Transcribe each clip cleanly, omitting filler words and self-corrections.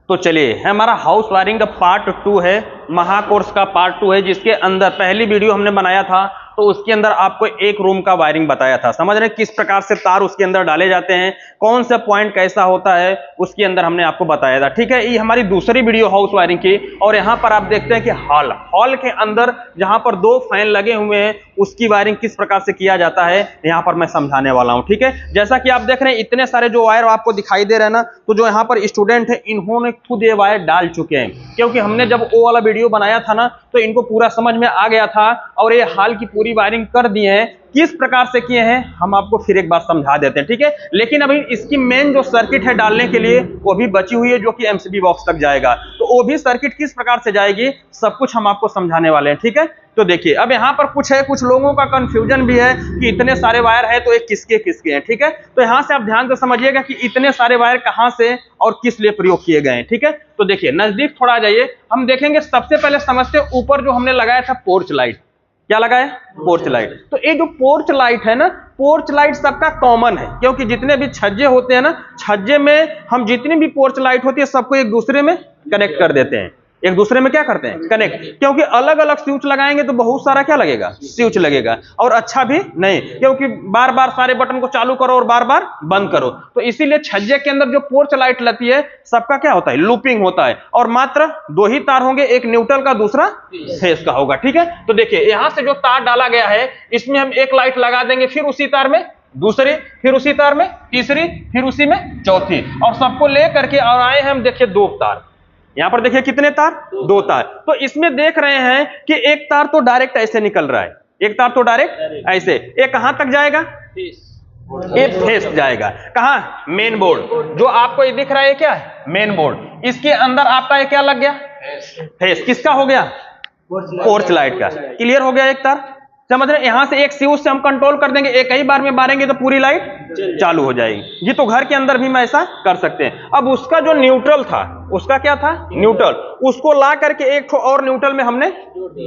तो चलिए, हमारा हाउस वायरिंग का पार्ट 2 है, महाकोर्स का पार्ट 2 है, जिसके अंदर पहली वीडियो हमने बनाया था तो उसके अंदर आपको एक रूम का वायरिंग बताया था। समझ रहे किस प्रकार से तार उसके अंदर डाले जाते हैं, कौन सा पॉइंट कैसा होता है, उसके अंदर हमने आपको बताया था। ठीक है, ये हमारी दूसरी वीडियो हाउस वायरिंग की। और यहाँ पर आप देखते हैं कि हॉल के अंदर जहां पर 2 फैन लगे हुए हैं उसकी वायरिंग किस प्रकार से किया जाता है यहाँ पर मैं समझाने वाला हूँ। ठीक है, जैसा कि आप देख रहे हैं इतने सारे जो वायर आपको दिखाई दे रहे हैं ना, तो जो यहाँ पर स्टूडेंट है इन्होंने खुद ये वायर डाल चुके हैं, क्योंकि हमने जब वो वाला वीडियो बनाया था ना तो इनको पूरा समझ में आ गया था और ये हाल की पूरी वायरिंग कर दिए हैं। किस प्रकार से किए हैं हम आपको फिर एक बार समझा देते हैं। ठीक है, लेकिन अभी इसकी मेन जो सर्किट है डालने के लिए वो भी बची हुई है, जो कि एमसीबी बॉक्स तक जाएगा। तो वो भी सर्किट किस प्रकार से जाएगी सब कुछ हम आपको समझाने वाले हैं। ठीक है, तो देखिए अब यहाँ पर कुछ लोगों का कंफ्यूजन भी है कि इतने सारे वायर है तो ये किसके किसके हैं। ठीक है, तो यहाँ से आप ध्यान से समझिएगा कि इतने सारे वायर कहाँ से और किस लिए प्रयोग किए गए हैं। ठीक है, तो देखिए नजदीक थोड़ा आ जाइए, हम देखेंगे सबसे पहले समझते हैं ऊपर जो हमने लगाया था पोर्च लाइट। क्या लगाया? Porch light. तो ये जो पोर्च लाइट है ना, पोर्च लाइट सबका कॉमन है, क्योंकि जितने भी छज्जे होते हैं ना, छज्जे में हम जितनी भी पोर्च लाइट होती है सबको एक दूसरे में कनेक्ट कर देते हैं। एक दूसरे में क्या करते हैं? कनेक्ट। क्योंकि अलग अलग स्विच लगाएंगे तो बहुत सारा क्या लगेगा? स्विच लगेगा, और अच्छा भी नहीं, क्योंकि बार बार सारे बटन को चालू करो और बार बार बंद करो। तो इसीलिए छज्जे के अंदर जो पोर्च लाइट लगती है सबका क्या होता है? लूपिंग होता है, और मात्र 2 ही तार होंगे, एक न्यूट्रल का दूसरा फेज का होगा। ठीक है, तो देखिए यहां से जो तार डाला गया है इसमें हम एक लाइट लगा देंगे, फिर उसी तार में दूसरी, फिर उसी तार में तीसरी, फिर उसी में चौथी, और सबको ले करके और आए हम देखिए 2 तार। यहां पर देखिए कितने तार? 2 तार। तो इसमें देख रहे हैं कि एक तार तो डायरेक्ट ऐसे निकल रहा है, एक तार तो डायरेक्ट ऐसे। ये कहां तक जाएगा? ये फेस जाएगा। कहां? Main board. जो आपको ये दिख रहा है क्या है? Main board. इसके अंदर आपका ये क्या लग गया? फेस। किसका हो गया? पोर्च लाइट का। क्लियर हो गया एक तार? समझ रहे? यहां से एक स्विच से हम कंट्रोल कर देंगे, एक ही बार में मारेंगे तो पूरी लाइट चालू हो जाएगी। ये तो घर के अंदर भी हम ऐसा कर सकते हैं। अब उसका जो न्यूट्रल था, उसका क्या था? न्यूट्रल। उसको ला करके एक और न्यूट्रल में हमने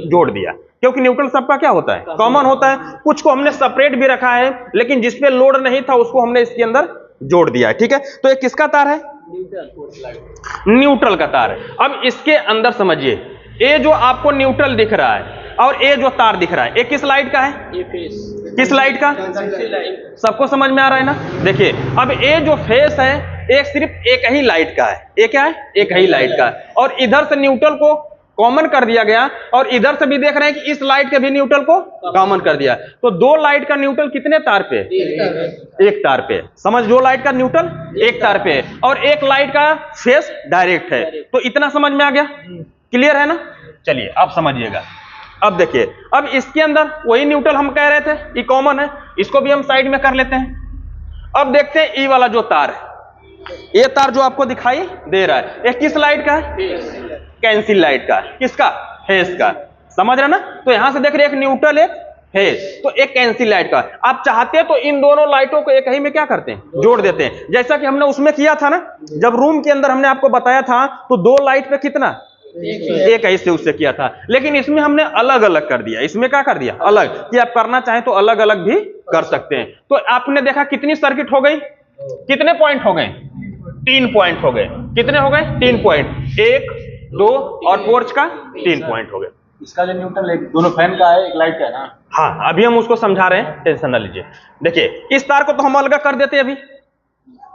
जोड़ दिया, क्योंकि न्यूट्रल सबका क्या होता है? कॉमन होता है। कुछ को हमने सेपरेट भी रखा है, लेकिन जिसपे लोड नहीं था उसको हमने इसके अंदर जोड़ दिया है। ठीक है, तो ये किसका तार है? न्यूट्रल का तार है। अब इसके अंदर समझिए, ये जो आपको न्यूट्रल दिख रहा है और ये जो तार दिख रहा है, ये किस लाइट का है? ये फेस। किस लाइट का? सबको समझ में आ रहा है ना? देखिए अब ये जो फेस है एक सिर्फ एक ही लाइट का है। ये क्या है? एक ही लाइट का है, और इधर से न्यूट्रल को कॉमन कर दिया गया, और इधर से भी देख रहे हैं कि इस लाइट के भी न्यूट्रल को कॉमन कर दिया। तो 2 लाइट का न्यूट्रल कितने तार पे? एक तार पे। समझ, 2 लाइट का न्यूट्रल एक तार पे, और एक लाइट का फेस डायरेक्ट है। तो इतना समझ में आ गया? क्लियर है ना? चलिए अब समझिएगा। अब देखिए, अब इसके अंदर वही न्यूट्रल हम कह रहे थे, ये कॉमन है, इसको भी हम साइड में कर लेते हैं। अब देखते हैं ये वाला जो तार है, ये तार जो आपको दिखाई दे रहा है, ये किस लाइट का है? कैंसिल लाइट का। किसका? फेस का। समझ रहे ना? तो यहां से देख रहे हैं एक न्यूट्रल एक फेस, तो एक कैंसिल लाइट का। आप चाहते हैं तो इन दोनों लाइटों को एक ही में क्या करते हैं? जोड़ देते हैं, जैसा कि हमने उसमें किया था ना, जब रूम के अंदर हमने आपको बताया था तो 2 लाइट पे कितना? एक ही से उससे किया था। लेकिन इसमें हमने अलग अलग कर दिया। इसमें क्या कर दिया? अलग। कि आप करना चाहें तो अलग अलग भी कर सकते हैं। तो आपने देखा कितनी सर्किट हो गई? कितने पॉइंट हो गए? 3 पॉइंट हो गए। कितने हो गए? 3 पॉइंट। 1, 2 और पोर्च का 3 पॉइंट हो गए। इसका जो न्यूट्रल एक दोनों फैन का है, एक लाइट का है ना? हाँ, अभी हम उसको समझा रहे हैं, टेंशन ना लीजिए। देखिए इस तार को तो हम अलग कर देते हैं, अभी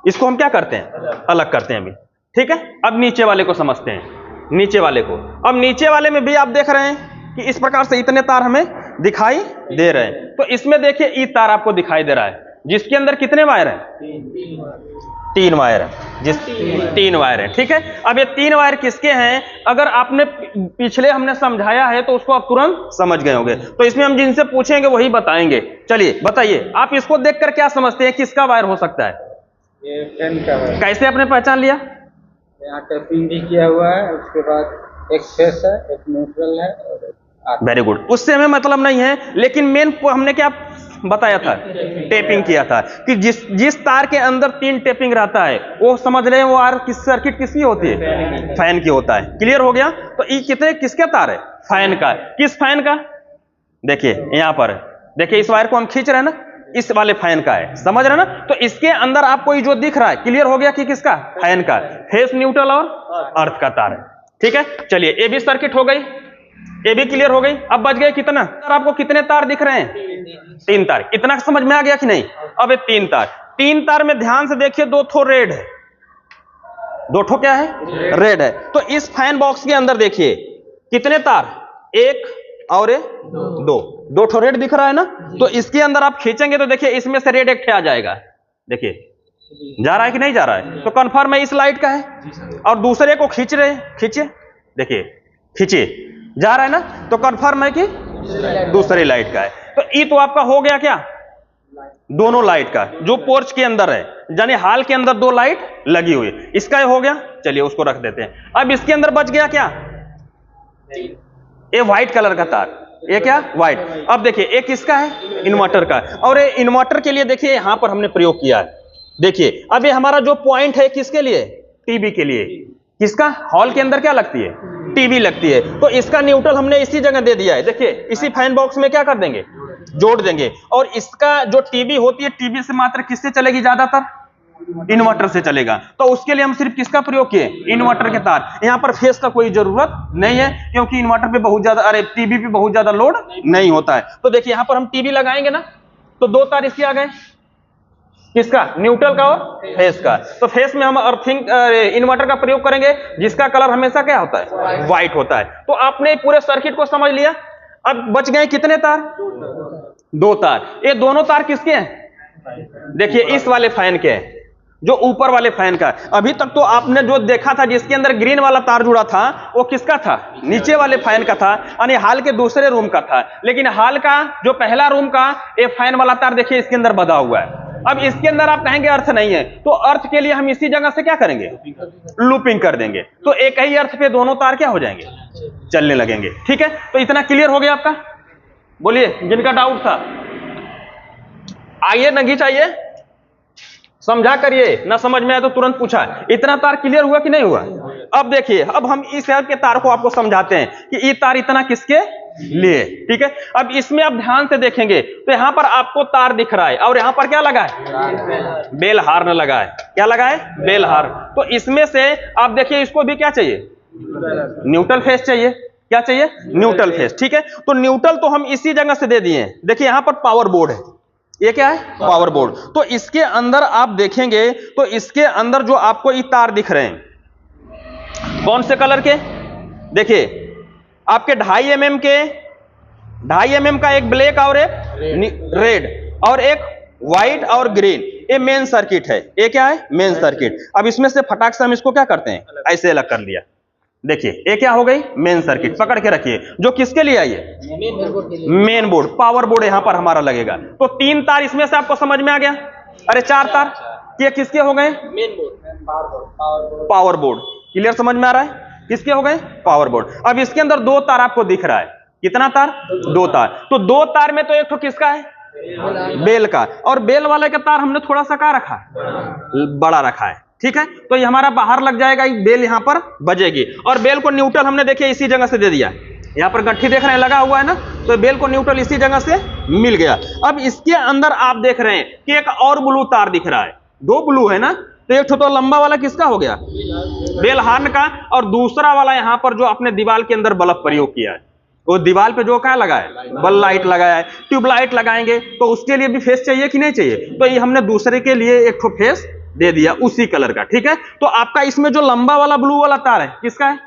इसको हम क्या करते हैं? अलग करते हैं अभी। ठीक है, अब नीचे वाले को समझते हैं। नीचे वाले को, अब नीचे वाले में भी आप देख रहे हैं कि इस प्रकार से इतने तार हमें दिखाई दे रहे हैं। तो इसमें देखिए ई तार आपको दिखाई दे रहा है, जिसके अंदर कितने वायर हैं? 3 वायर है। 3 वायर है। ठीक है, अब ये 3 वायर किसके हैं? अगर आपने पिछले हमने समझाया है तो उसको आप तुरंत समझ गए होंगे। तो इसमें हम जिनसे पूछेंगे वही बताएंगे। चलिए बताइए, आप इसको देखकर क्या समझते हैं, किसका वायर हो सकता है? ये फैन का है। कैसे आपने पहचान लिया? यहाँ टेपिंग भी किया हुआ है, उसके बाद एक फेस है, एक न्यूट्रल है और वेरी गुड। उससे हमें मतलब नहीं है, लेकिन मेन हमने क्या बताया था? टेपिंग किया था कि जिस तार के अंदर 3 टेपिंग रहता है वो समझ रहे हैं वो आर किस सर्किट किसकी होती है? फैन की होता है। क्लियर हो गया? तो ये कितने किसका तार है? फैन का। किस फैन का? देखिए यहां पर देखिए, इस वायर को हम खींच रहे हैं ना, इस वाले फैन का है, समझ रहे ना। तो इसके अंदर आपको ये जो दिख रहा है, क्लियर हो गया कि किसका, फैन का, फेस, न्यूट्रल और अर्थ का तार है। ठीक है, चलिए ए भी सर्किट हो गई, ए भी क्लियर हो गई। अब बच गए कितना, आपको कितने तार दिख रहे हैं, 3 तार। इतना समझ में आ गया कि नहीं। अब ये 3 तार, 3 तार में ध्यान से देखिए 2 ठो रेड है, 2 ठो क्या है, रेड है। तो इस फैन बॉक्स के अंदर देखिए कितने तार, 1 और 2 ठो रेड दिख रहा है ना। तो इसके अंदर आप खींचेंगे तो देखिए इसमें से रेड एक ठे आ जाएगा, देखिए जा रहा है कि नहीं जा रहा है। तो कंफर्म है इस लाइट का है। और दूसरे को खींच रहे, खींचे, देखिए खींचिए, जा रहा है ना, तो कंफर्म है कि दूसरी लाइट का है। तो ये तो आपका हो गया क्या, दोनों लाइट का जो पोर्च के अंदर है, यानी हाल के अंदर 2 लाइट लगी हुई है, इसका हो गया। चलिए उसको रख देते हैं। अब इसके अंदर बच गया क्या, ये व्हाइट कलर का तार, ये क्या, व्हाइट। अब देखिए एक इसका है, इन्वर्टर का, और ये इन्वर्टर के लिए देखिए यहां पर हमने प्रयोग किया है। देखिए अब ये हमारा जो पॉइंट है किसके लिए, टीवी के लिए। किसका, हॉल के अंदर क्या लगती है, टीवी लगती है। तो इसका न्यूट्रल हमने इसी जगह दे दिया है, देखिए इसी फैन बॉक्स में क्या कर देंगे, जोड़ देंगे। और इसका जो टीवी होती है, टीवी से मात्र किससे चलेगी, ज्यादातर इन्वर्टर से चलेगा। तो उसके लिए हम सिर्फ किसका प्रयोग किए, इन्वर्टर के तार। यहां पर फेस का कोई जरूरत नहीं है, क्योंकि इन्वर्टर पे बहुत ज्यादा, अरे टीवी पे बहुत ज्यादा लोड नहीं होता है। तो देखिए यहां पर हम टीवी लगाएंगे ना, तो 2 तार इसके आ गए, किसका, न्यूट्रल का और फेस का। तो फेस में हम अर्थिंग इन्वर्टर का प्रयोग करेंगे, जिसका कलर हमेशा क्या होता है, व्हाइट होता है। तो आपने पूरे सर्किट को समझ लिया। अब बच गए कितने तार, 2 तार। ये दोनों तार किसके हैं, देखिए इस वाले फैन के हैं, जो ऊपर वाले फैन का। अभी तक तो आपने जो देखा था, जिसके अंदर ग्रीन वाला तार जुड़ा था, वो किसका था, नीचे वाले फैन का था, यानी हाल के दूसरे रूम का था। लेकिन हाल का जो पहला रूम का ये फैन वाला तार देखिए इसके अंदर बंधा हुआ है। अब इसके अंदर आप कहेंगे अर्थ नहीं है, तो अर्थ के लिए हम इसी जगह से क्या करेंगे, लूपिंग कर देंगे। तो एक ही अर्थ पे दोनों तार क्या हो जाएंगे, चलने लगेंगे। ठीक है, तो इतना क्लियर हो गया आपका। बोलिए जिनका डाउट था, आइए नगी चाहिए, समझा करिए, ना समझ में आया तो तुरंत पूछा। इतना तार क्लियर हुआ कि नहीं हुआ। अब देखिए, अब हम इस के तार को आपको समझाते हैं कि ये तार इतना किसके लिए। ठीक है, अब इसमें आप ध्यान से देखेंगे तो यहां पर आपको तार दिख रहा है, और यहां पर क्या लगा है, बेल हार्न लगा है। क्या लगा है, बेल हार्न। तो इसमें से आप देखिए, इसको भी क्या चाहिए, न्यूट्रल फेस चाहिए। क्या चाहिए, न्यूट्रल फेस। ठीक है, तो न्यूट्रल तो हम इसी जगह से दे दिए। देखिए यहां पर पावर बोर्ड है, ये क्या है, पावर बोर्ड। तो इसके अंदर आप देखेंगे तो इसके अंदर जो आपको ये तार दिख रहे हैं, कौन से कलर के, देखिए आपके 2.5 mm के, 2.5 mm का एक ब्लैक और एक रेड और एक व्हाइट और ग्रीन, ये मेन सर्किट है। ये क्या है, मेन सर्किट। अब इसमें से फटाक से हम इसको क्या करते हैं, ऐसे अलग कर लिया। देखिए ये क्या हो गई, मेन सर्किट। पकड़ के रखिए, जो किसके लिए आई है, मेन बोर्ड, पावर बोर्ड यहां पर हमारा लगेगा। तो 3 तार इसमें से आपको समझ में आ गया। अरे 4 तार, ये किसके हो गए, main board, power board. Clear समझ में आ रहा है, किसके हो गए, पावर बोर्ड। अब इसके अंदर 2 तार आपको दिख रहा है, कितना तार, 2 तार। तो 2 तार में तो एक तो किसका है, बेल का, और बेल वाले का तार हमने थोड़ा सा क्या रखा, बड़ा रखा है। ठीक है, तो ये हमारा बाहर लग जाएगा, बेल यहां पर बजेगी। और बेल को न्यूट्रल हमने देखिए इसी जगह से दे दिया। यहां पर गट्ठी देख रहे हैं लगा हुआ है ना, तो बेल को न्यूट्रल इसी जगह से मिल गया। अब इसके अंदर आप देख रहे हैं कि एक और ब्लू तार दिख रहा है, 2 ब्लू है ना। तो एक तो लंबा वाला किसका हो गया, बेल हार्न का, और दूसरा वाला यहां पर जो अपने दीवार के अंदर बल्ब प्रयोग किया है, वो दीवार पे जो क्या लगा है, बल्ब लाइट लगाया है। ट्यूबलाइट लगाएंगे तो उसके लिए भी फेस चाहिए कि नहीं चाहिए, तो ये हमने दूसरे के लिए एक ठो फेस दे दिया उसी कलर का। ठीक है, तो आपका इसमें जो लंबा वाला ब्लू वाला तार है किसका है,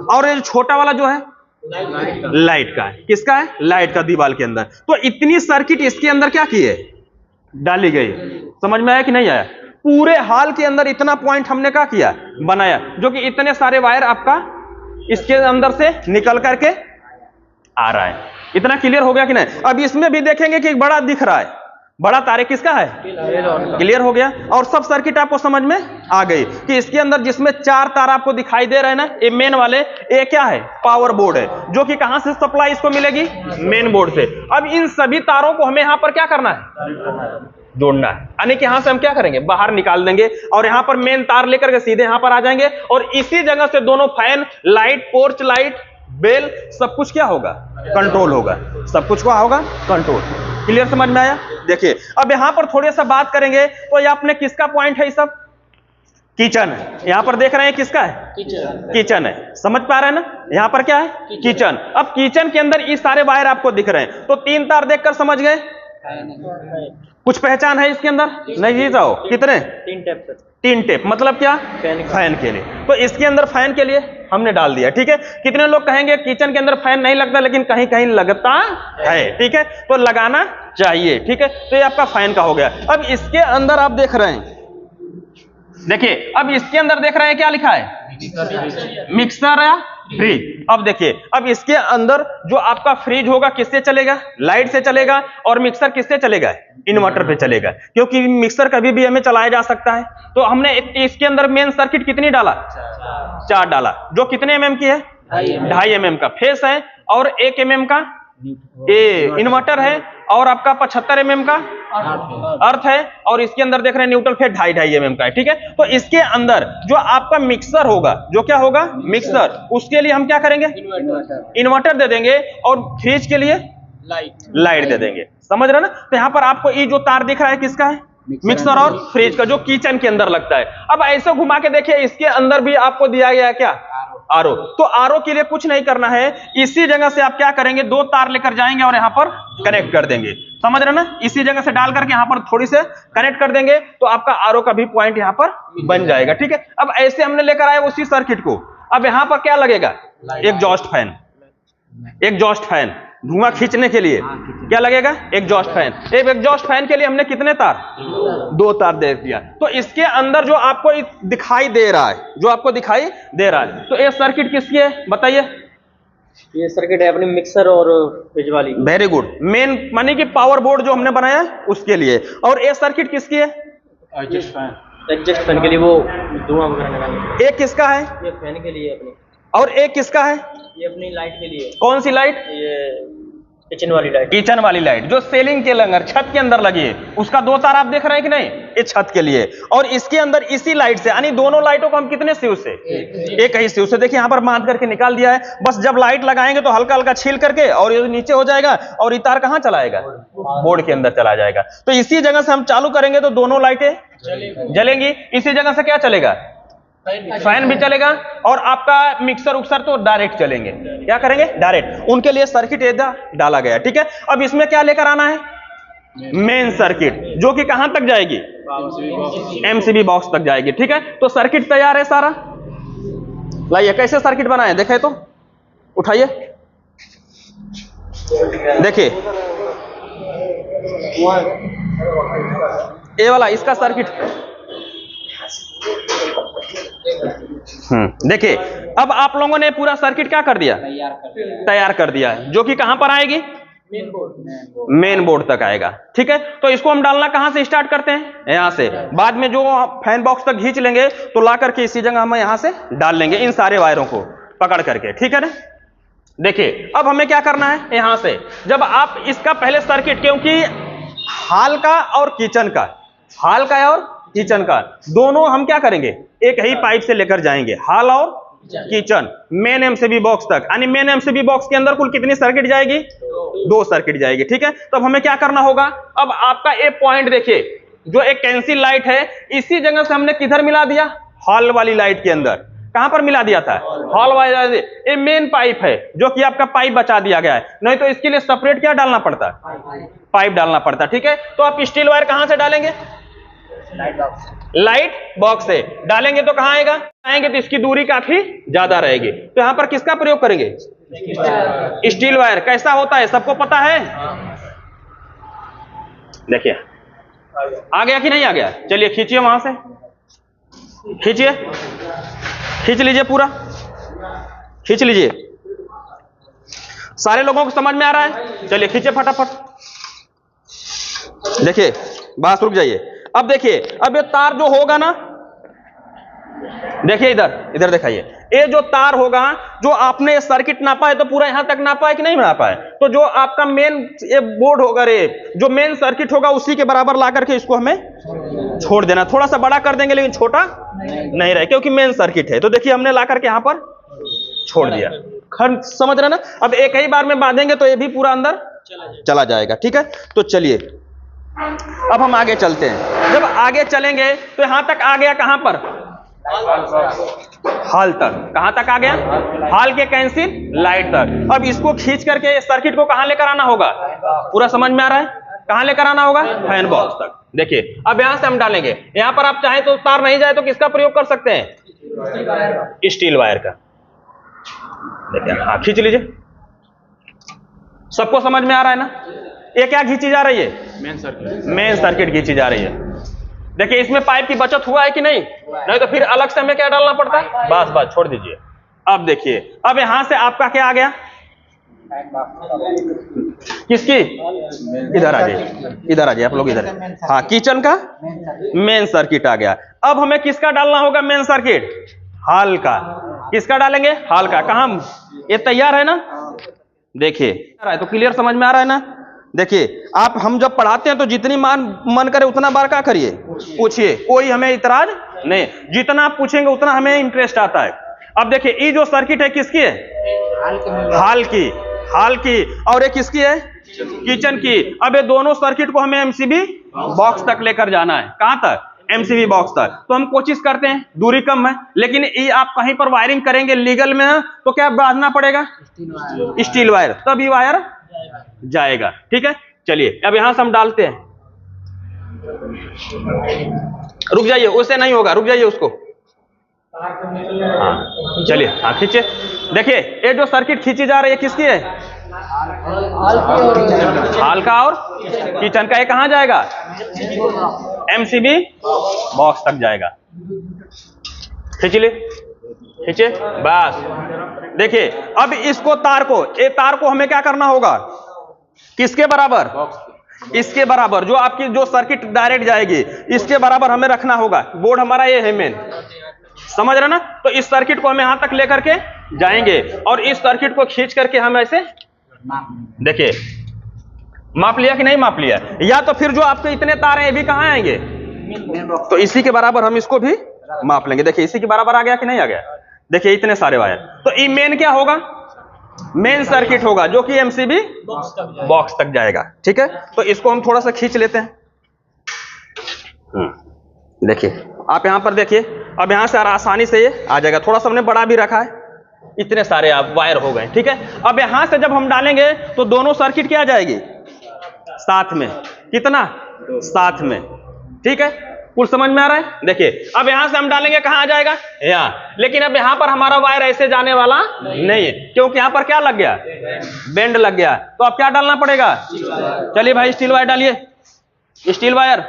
और ये छोटा वाला जो है लाइट का है। किसका है, लाइट का, दीवार के अंदर। तो इतनी सर्किट इसके अंदर क्या की है, डाली गई। समझ में आया कि नहीं आया। पूरे हाल के अंदर इतना पॉइंट हमने क्या किया, बनाया, जो कि इतने सारे वायर आपका इसके अंदर से निकल करके आ रहा है। इतना क्लियर हो गया कि नहीं। अब इसमें भी देखेंगे कि एक बड़ा दिख रहा है, बड़ा तारे किसका है, क्लियर हो गया। और सब सर्किट आपको समझ में आ गई कि इसके अंदर जिसमें 4 तार आपको दिखाई दे रहे हैं ना, ये मेन वाले, ये क्या है, पावर बोर्ड है, जो कि कहां से सप्लाई इसको मिलेगी, मेन बोर्ड से। अब इन सभी तारों को हमें यहां पर क्या करना है, जोड़ना है। यानी कि यहां से हम क्या करेंगे, बाहर निकाल देंगे, और यहां पर मेन तार लेकर के सीधे यहां पर आ जाएंगे, और इसी जगह से दोनों fan, light, porch light, bell, सब कुछ क्या होगा, कंट्रोल होगा। सब कुछ क्या होगा, कंट्रोल। क्लियर समझ में आया? देखिए अब यहां पर थोड़े सा बात करेंगे तो ये आपने किसका पॉइंट है? ये सब किचन है। यहां पर देख रहे हैं किसका है? किचन है। समझ पा रहे हैं ना? यहां पर क्या है? किचन। अब किचन के अंदर ये सारे वायर आपको दिख रहे हैं, तो 3 तार देखकर समझ गए? कुछ पहचान है इसके अंदर? नहीं जाओ, कितने? 3 टेप। मतलब क्या? फैन के लिए। तो इसके अंदर फैन के लिए हमने डाल दिया, ठीक है। कितने लोग कहेंगे किचन के अंदर फैन नहीं लगता, लेकिन कहीं कहीं लगता है, ठीक है, तो लगाना चाहिए, ठीक है। तो ये आपका फैन का हो गया। अब इसके अंदर आप देख रहे हैं, देखिए अब इसके अंदर देख रहे हैं क्या लिखा है? मिक्सर या फ्रिज। अब देखिए अब इसके अंदर जो आपका फ्रिज होगा किससे चलेगा? लाइट से चलेगा। और मिक्सर किससे चलेगा? इन्वर्टर पे चलेगा, क्योंकि मिक्सर कभी भी हमें चलाया जा सकता है। तो हमने इसके अंदर मेन सर्किट कितनी डाला? 4 डाला। जो कितने mm की है? 2.5 mm का फेस है, और 1 mm का ये इन्वर्टर है, और आपका 75 mm का अर्थ है, और इसके अंदर देख रहे हैं न्यूट्रल फेस 2.5 mm का है, ठीक है। तो इसके अंदर जो आपका मिक्सर होगा, जो क्या होगा? मिक्सर, उसके लिए हम क्या करेंगे? इन्वर्टर दे देंगे, और फ्रिज के लिए लाइट दे देंगे। समझ रहे ना? तो यहां पर आपको ये जो तार दिख रहा है किसका है? मिक्सर और फ्रिज का, जो किचन के अंदर लगता है। अब ऐसे घुमा के देखिए, इसके अंदर भी आपको दिया गया है क्या? आरओ। तो आरओ के लिए कुछ नहीं करना है, इसी जगह से आप क्या करेंगे? 2 तार लेकर जाएंगे और यहां पर कनेक्ट कर देंगे। समझ रहे ना? इसी जगह से डाल करके यहां पर थोड़ी से कनेक्ट कर देंगे, तो आपका आरओ का भी पॉइंट यहां पर बन जाएगा, ठीक है। अब ऐसे हमने लेकर आए उसी सर्किट को। अब यहां पर क्या लगेगा? Exhaust fan. एग्जॉस्ट फैन धुआं खींचने के लिए क्या लगेगा? Exhaust fan. एक एग्जॉस्ट फैन के लिए हमने कितने तार? 2 तार दे दिया। तो इसके अंदर जो आपको दिखाई दे रहा है, जो आपको दिखाई दे रहा है, तो ये सर्किट किसकी है बताइए? ये सर्किट है अपनी मिक्सर और फ्रिज वाली। Very good. मेन मानी कि पावर बोर्ड जो हमने बनाया उसके लिए। और ये सर्किट किसकी है? एग्जॉस्ट फैन के लिए, वो धुआं वगैरह लगाने। एक किसका है? ये फैन के लिए अपनी। और एक किसका है? ये अपनी लाइट के लिए। कौन सी लाइट? ये किचन वाली लाइट। किचन वाली लाइट जो सीलिंग के अंदर, छत के अंदर लगी है, उसका 2 तार आप देख रहे हैं कि नहीं? ये छत के लिए। और इसके अंदर इसी लाइट से, यानी दोनों लाइटों को हम कितने स्विच से? एक ही स्विच से। देखिए यहां पर बांध करके निकाल दिया है। बस जब लाइट लगाएंगे तो हल्का हल्का छील करके और ये नीचे हो जाएगा, और ये तार कहां चला जाएगा? बोर्ड के अंदर चला जाएगा। तो इसी जगह से हम चालू करेंगे तो दोनों लाइटें जलेंगी। इसी जगह से क्या चलेगा? फैन भी चलेगा, और आपका मिक्सर उक्सर तो डायरेक्ट चलेंगे। क्या करेंगे? डायरेक्ट। उनके लिए सर्किट डाला गया, ठीक है। अब इसमें क्या लेकर आना है? मेन सर्किट, जो कि कहां तक जाएगी? एमसीबी बॉक्स तक जाएगी, ठीक है। तो सर्किट तैयार है सारा। लाइए कैसे सर्किट बनाए देखे तो, उठाइए देखिए। ये वाला इसका सर्किट देखिए। अब आप लोगों ने पूरा सर्किट क्या कर दिया? तैयार कर दिया है, जो कि कहां पर आएगी? मेन बोर्ड तक आएगा, ठीक है। तो इसको हम डालना कहां से स्टार्ट करते हैं? यहां से। बाद में जो फैन बॉक्स तक खींच लेंगे तो ला करके इसी जगह हम यहां से डाल लेंगे, इन सारे वायरों को पकड़ करके, ठीक है ना। देखिए अब हमें क्या करना है? यहां से जब आप इसका पहले सर्किट, क्योंकि हॉल का और किचन का, हॉल का और किचन का दोनों हम क्या करेंगे? एक ही पाइप से लेकर जाएंगे, हॉल और किचन, मेन एमसीबी बॉक्स तक। यानी मेन एमसीबी बॉक्स के अंदर कुल कितनी सर्किट जाएगी? 2 सर्किट जाएगी, ठीक है। तो अब हमें क्या करना होगा? अब आपका ए पॉइंट देखिए, जो एक कैंसिल लाइट है, इसी जगह से हमने किधर मिला दिया? हॉल वाली लाइट के अंदर। कहां पर मिला दिया था? हॉल वाली। ये मेन पाइप है, जो कि आपका पाइप बचा दिया गया है, नहीं तो इसके लिए सेपरेट क्या डालना पड़ता? पाइप डालना पड़ता, ठीक है। तो आप स्टील वायर कहां से डालेंगे? लाइट बॉक्स से डालेंगे तो कहां आएगा? आएंगे तो इसकी दूरी काफी ज्यादा रहेगी। तो यहां पर किसका प्रयोग करेंगे? Steel wire. कैसा होता है सबको पता है? देखिए आ गया कि नहीं आ गया? चलिए खींचिए, वहां से खींचिए, खींच लीजिए, पूरा खींच लीजिए। सारे लोगों को समझ में आ रहा है? चलिए खींचिए फटाफट। देखिए बस रुक जाइए। अब देखिए, अब ये तार जो होगा ना, देखिए इधर इधर दिखाइए। ये जो तार होगा, जो आपने सर्किट नापा है तो पूरा यहां तक नापा है कि नहीं नापा है? तो जो आपका मेन ये बोर्ड होगा, रे जो मेन सर्किट होगा, उसी के बराबर ला करके इसको हमें छोड़ देना। थोड़ा सा बड़ा कर देंगे लेकिन छोटा नहीं रहे, क्योंकि मेन सर्किट है। तो देखिए हमने ला करके यहां पर छोड़ दिया। समझ रहे ना? अब एक ही बार में बांधेंगे तो ये भी पूरा अंदर चला जाएगा। ठीक है, तो चलिए अब हम आगे चलते हैं। जब आगे चलेंगे तो यहां तक आ गया, कहां पर, हाल तक। कहां तक आ गया, हाल के कैंसिल लाइट तक। अब इसको खींच करके सर्किट को कहां लेकर आना होगा, पूरा समझ में आ रहा है, कहां लेकर आना होगा, फैन बॉक्स तक। देखिए अब यहां से हम डालेंगे, यहां पर आप चाहें तो तार नहीं जाए तो किसका प्रयोग कर सकते हैं, स्टील वायर का। देखिए हाँ, खींच लीजिए। सबको समझ में आ रहा है ना, ये क्या खींची जा रही है, मेन सर्किट खींची जा रही है। देखिए इसमें पाइप की बचत हुआ है कि नहीं, नहीं तो फिर अलग से हमें क्या डालना पड़ता है, बस छोड़ दीजिए। अब देखिए, अब यहां से आपका क्या आ गया, किसकी, इधर आ जाइए, इधर आ जाइए आप लोग, इधर। हाँ, किचन का मेन सर्किट आ गया। अब हमें किसका डालना होगा मेन सर्किट, हाल का। किसका डालेंगे, हाल का। कहां, ये तैयार है ना, देखिए तो क्लियर समझ में आ रहा है ना। देखिए आप, हम जब पढ़ाते हैं तो जितनी मन करे उतना बार क्या करिए, पूछिए, कोई हमें इतराज नहीं, जितना आप पूछेंगे उतना हमें इंटरेस्ट आता है। अब देखिए ये जो सर्किट है किसकी है, हाल की, और ये किसकी है, किचन की। अब ये दोनों सर्किट को हमें एमसीबी बॉक्स तक लेकर जाना है। कहां तक, एमसीबी बॉक्स तक। तो हम कोशिश करते हैं, दूरी कम है, लेकिन ये आप कहीं पर वायरिंग करेंगे लीगल में तो क्या बांधना पड़ेगा, स्टील वायर, तब ये वायर जाएगा। ठीक है, चलिए अब यहां से हम डालते हैं। रुक जाइए, उससे नहीं होगा, रुक जाइए उसको। हाँ चलिए, हाँ खींचे। देखिए ये जो सर्किट खींची जा रही है किसकी है, हाल का और किचन का। ये कहां जाएगा, एमसीबी बॉक्स तक जाएगा। खींच ले, खींचे, बस। देखिए अब इसको तार को, ये तार को हमें क्या करना होगा, किसके बराबर, इसके बराबर, जो आपकी जो सर्किट डायरेक्ट जाएगी इसके बराबर हमें रखना होगा। बोर्ड हमारा ये है मेन, समझ रहे ना। तो इस सर्किट को हम यहां तक लेकर के जाएंगे और इस सर्किट को खींच करके हम ऐसे, देखिए माप लिया कि नहीं माप लिया, या तो फिर जो आपके इतने तार हैं ये भी कहां आएंगे, तो इसी के बराबर हम इसको भी माप लेंगे। देखिए इसी के बराबर आ गया कि नहीं आ गया, देखिए इतने सारे वायर। तो ये मेन क्या होगा, मेन सर्किट होगा जो कि एमसीबी बॉक्स तक जाएगा। ठीक है, तो इसको हम थोड़ा सा खींच लेते हैं। देखिए आप यहां पर देखिए, अब यहां से आसानी से ये आ जाएगा। थोड़ा सा हमने बड़ा भी रखा है, इतने सारे आप वायर हो गए। ठीक है, अब यहां से जब हम डालेंगे तो दोनों सर्किट क्या जाएगी, साथ में। कितना, साथ में। ठीक है, कुल समझ में आ रहा है। देखिए अब यहां से हम डालेंगे, कहां आ जाएगा, यहाँ। लेकिन अब यहां पर हमारा वायर ऐसे जाने वाला नहीं है, क्योंकि यहां पर क्या लग गया, बेंड लग गया। तो अब क्या डालना पड़ेगा, चलिए भाई स्टील वायर डालिए, स्टील वायर।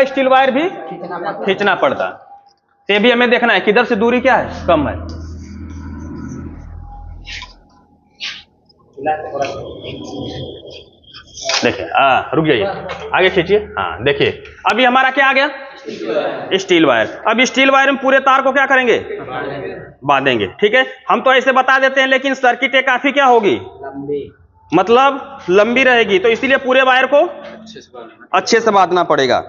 स्टील वायर भी खींचना पड़ता, ये भी हमें देखना है किधर से दूरी क्या है, कम है। देखिए रुक जाइए, आगे खींचिए। हाँ देखिए अभी हमारा क्या आ गया, स्टील वायर। अब स्टील वायर में पूरे तार को क्या करेंगे, बांधेंगे। ठीक है, हम तो ऐसे बता देते हैं, लेकिन सर्किट काफी क्या होगी, मतलब लंबी रहेगी, तो इसीलिए पूरे वायर को अच्छे से बांधना पड़ेगा।